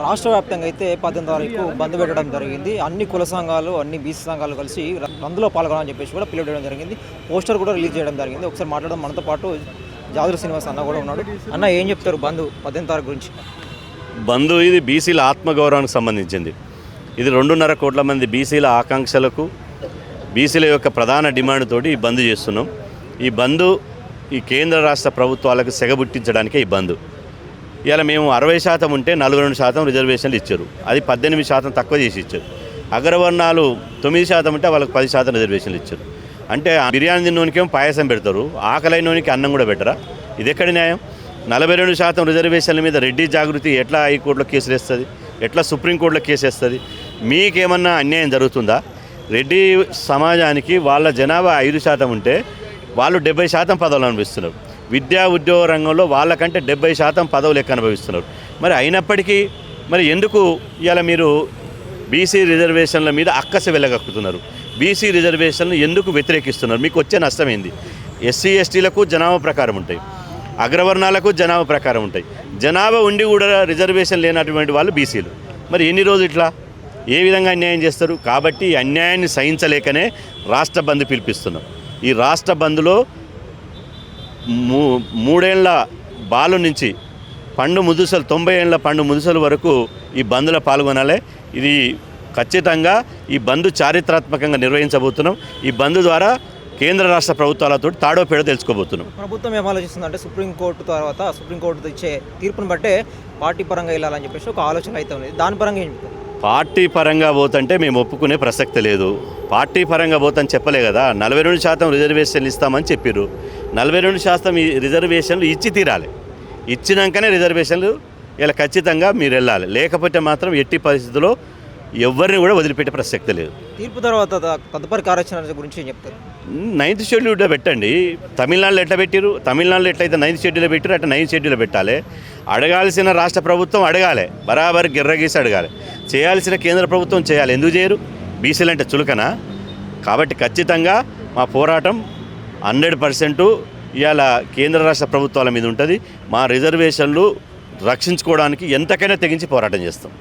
రాష్ట్ర వ్యాప్తంగా అయితే 18 తారీఖు బంద్ పెట్టడం జరిగింది. అన్ని కుల సంఘాలు, అన్ని బీసీ సంఘాలు కలిసి బంద్లో పాల్గొనాలని చెప్పేసి కూడా పిలువడం జరిగింది. పోస్టర్ కూడా రిలీజ్ చేయడం జరిగింది. ఒకసారి మాట్లాడడం మనతో పాటు జాదుల శ్రీనివాస్ అన్న కూడా ఉన్నాడు. అన్న ఏం చెప్తారు బంద్ 18 తారీఖు గురించి? బంద్ ఇది బీసీల ఆత్మగౌరవానికి సంబంధించింది. ఇది 2.5 కోట్ల మంది బీసీల ఆకాంక్షలకు, బీసీల యొక్క ప్రధాన డిమాండ్ తోటి ఈ బంద్ చేస్తున్నాం. ఈ బంద్ ఈ కేంద్ర రాష్ట్ర ప్రభుత్వాలకు సెగబుట్టించడానికే ఈ బంద్. ఇలా మేము 60% ఉంటే 42% రిజర్వేషన్లు ఇచ్చారు. అది 18% తక్కువ చేసి ఇచ్చారు. అగ్రవర్ణాలు 9% ఉంటే వాళ్ళకి 10% రిజర్వేషన్లు ఇచ్చారు. అంటే బిర్యానీ తిన్నోనికేమో పాయసం పెడతారు, ఆకలైనోనికి అన్నం కూడా పెట్టరా? ఇది ఎక్కడి న్యాయం? 42% రిజర్వేషన్ల మీద రెడ్డి జాగృతి ఎట్లా హైకోర్టులో కేసులు వేస్తుంది, ఎట్లా సుప్రీంకోర్టులో కేసు వేస్తుంది? మీకేమన్నా అన్యాయం జరుగుతుందా? రెడ్డి సమాజానికి వాళ్ళ జనాభా 5% ఉంటే వాళ్ళు 70% పదవులు అనుభవిస్తున్నారు. విద్యా ఉద్యోగ రంగంలో వాళ్ళకంటే 70% పదవులు ఎక్కువ అనుభవిస్తున్నారు. మరి అయినప్పటికీ మరి ఎందుకు ఇలా మీరు బీసీ రిజర్వేషన్ల మీద అక్కసి వెళ్ళగక్కుతున్నారు? బీసీ రిజర్వేషన్లు ఎందుకు వ్యతిరేకిస్తున్నారు? మీకు వచ్చే నష్టం ఏంది? ఎస్సీ ఎస్టీలకు జనాభా ప్రకారం ఉంటాయి, అగ్రవర్ణాలకు జనాభా ప్రకారం ఉంటాయి. జనాభా ఉండి కూడా రిజర్వేషన్ లేనటువంటి వాళ్ళు బీసీలు. మరి ఎన్ని రోజులు ఇట్లా ఏ విధంగా అన్యాయం చేస్తారు? కాబట్టి ఈ అన్యాయాన్ని సహించలేకనే రాష్ట్ర బంద్ పిలిపిస్తున్నాం. ఈ రాష్ట్ర బంద్లో 3 ఏళ్ల బాలు నుంచి పండు ముదుసలు 90 ఏళ్ల పండు ముదుసలు వరకు ఈ బంద్లో పాల్గొనాలి. ఇది ఖచ్చితంగా ఈ బంద్ చారిత్రాత్మకంగా నిర్వహించబోతున్నాం. ఈ బంద్ ద్వారా కేంద్ర రాష్ట్ర ప్రభుత్వాలతో తాడో పేడో తెలుసుకోబోతున్నాం. ప్రభుత్వం ఏం ఆలోచిస్తుందంటే సుప్రీంకోర్టు తర్వాత సుప్రీంకోర్టు ఇచ్చే తీర్పును బట్టే పార్టీ పరంగా వెళ్ళాలని చెప్పేసి ఒక ఆలోచన అయితే ఉంది. దాని పరంగా ఏం చెప్తారు? పార్టీ పరంగా పోతంటే మేము ఒప్పుకునే ప్రసక్తి లేదు. పార్టీ పరంగా పోతని చెప్పలే కదా. 42% రిజర్వేషన్లు ఇస్తామని చెప్పారు. 42% రిజర్వేషన్లు ఇచ్చి తీరాలి. ఇచ్చినాకనే రిజర్వేషన్లు ఇలా ఖచ్చితంగా మీరు వెళ్ళాలి. లేకపోతే మాత్రం ఎట్టి పరిస్థితుల్లో ఎవరిని కూడా వదిలిపెట్టే ప్రసక్తి లేదు. తీర్పు తర్వాత తదుపరి కార్యాచరణ గురించి ఏం చెప్తారు? 9th షెడ్యూల్లో పెట్టండి. తమిళనాడులో ఎట్లా పెట్టారు? తమిళనాడులో ఎట్లయితే 9th షెడ్యూల్లో పెట్టారు అట్లా 9th షెడ్యూల్లో పెట్టాలి. అడగాల్సిన రాష్ట్ర ప్రభుత్వం అడగాలి, బరాబర్ గిర్రగీసి అడగాలి. చేయాల్సిన కేంద్ర ప్రభుత్వం చేయాలి. ఎందుకు చేయరు? బీసీలు అంటే చులకనా? కాబట్టి ఖచ్చితంగా మా పోరాటం 100% ఇవాళ కేంద్ర రాష్ట్ర ప్రభుత్వాల మీద ఉంటుంది. మా రిజర్వేషన్లు రక్షించుకోవడానికి ఎంతకైనా తెగించి పోరాటం చేస్తాం.